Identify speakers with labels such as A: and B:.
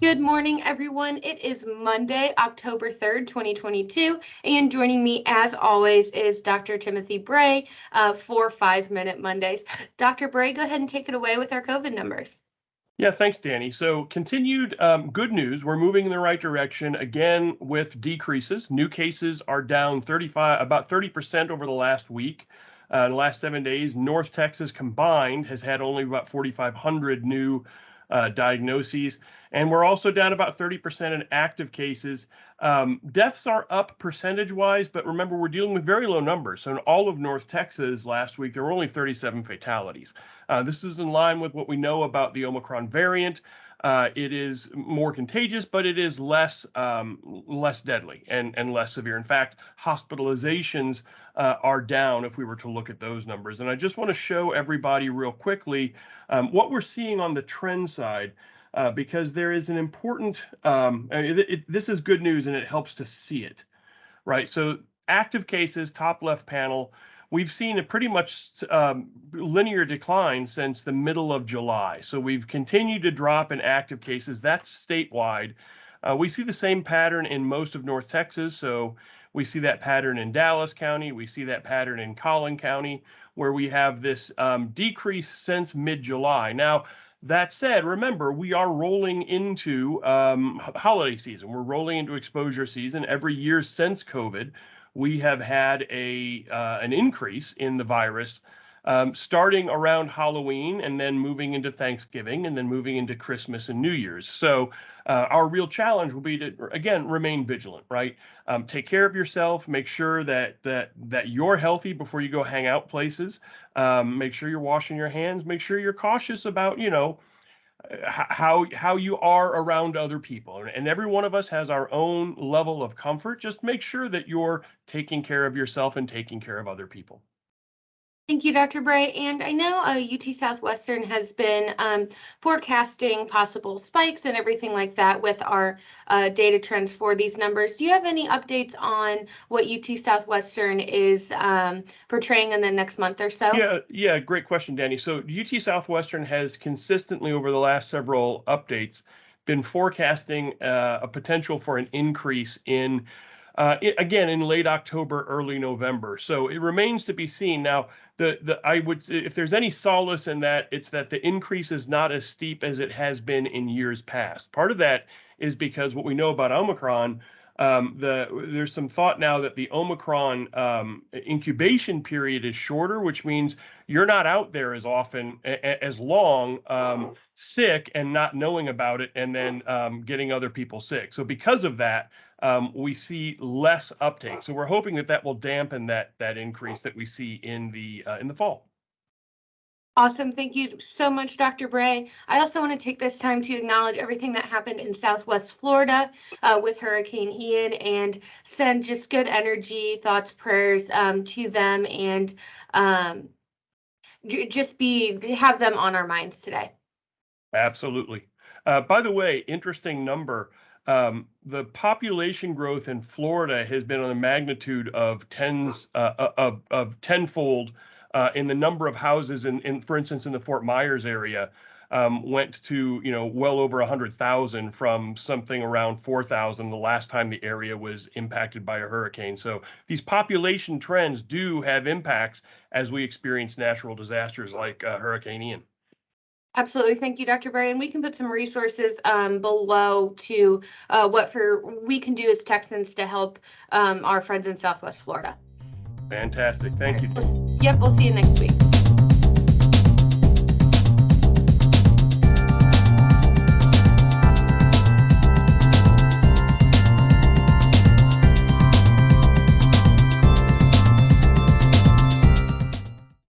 A: Good morning, everyone. It is Monday, October 3rd, 2022, and joining me, as always, is Dr. Timothy Bray for 5-Minute Mondays. Dr. Bray, go ahead and take it away with our COVID numbers.
B: Yeah, thanks, Dani. So continued good news. We're moving in the right direction again with decreases. New cases are down about 30% over the last week. In the last 7 days, North Texas combined has had only about 4,500 new diagnoses. And we're also down about 30% in active cases. Deaths are up percentage-wise, but remember, we're dealing with very low numbers. So in all of North Texas last week, there were only 37 fatalities. This is in line with what we know about the Omicron variant. It is more contagious, but it is less deadly and less severe. In fact, hospitalizations are down if we were to look at those numbers. And I just want to show everybody real quickly what we're seeing on the trend side. Because there is an important, this is good news and it helps to see it, right? So active cases, top left panel, we've seen a pretty much linear decline since the middle of July. So we've continued to drop in active cases. That's statewide. We see the same pattern in most of North Texas. So we see that pattern in Dallas County. We see that pattern in Collin County, where we have this decrease since mid-July. Now, that said, remember, we are rolling into holiday season. We're rolling into exposure season. Every year since COVID, we have had an increase in the virus starting around Halloween and then moving into Thanksgiving and then moving into Christmas and New Year's. So our real challenge will be to, again, remain vigilant, right? Take care of yourself. Make sure that you're healthy before you go hang out places. Make sure you're washing your hands. Make sure you're cautious about, how you are around other people. And every one of us has our own level of comfort. Just make sure that you're taking care of yourself and taking care of other people.
A: Thank you, Dr. Bray. And I know UT Southwestern has been forecasting possible spikes and everything like that with our data trends for these numbers. Do you have any updates on what UT Southwestern is portraying in the next month or so?
B: Yeah, great question, Dani. So UT Southwestern has consistently over the last several updates been forecasting a potential for an increase in again in late October, early November. So it remains to be seen. Now, I would say if there's any solace in that, it's that the increase is not as steep as it has been in years past. Part of that is because what we know about Omicron. There's some thought now that the Omicron incubation period is shorter, which means you're not out there as often, as long, sick and not knowing about it, and then getting other people sick. So because of that, we see less uptake. So we're hoping that will dampen that increase that we see in the fall.
A: Awesome. Thank you so much, Dr. Bray. I also want to take this time to acknowledge everything that happened in Southwest Florida with Hurricane Ian and send just good energy, thoughts, prayers to them, and just have them on our minds today.
B: Absolutely. By the way, interesting number. The population growth in Florida has been on a magnitude of tenfold in the number of houses for instance, in the Fort Myers area, went to, well over 100,000 from something around 4,000 the last time the area was impacted by a hurricane. So these population trends do have impacts as we experience natural disasters like Hurricane Ian.
A: Absolutely. Thank you, Dr. Bray. And we can put some resources below to what we can do as Texans to help our friends in Southwest Florida.
B: Fantastic. Thank you.
A: Yep, we'll see you next week.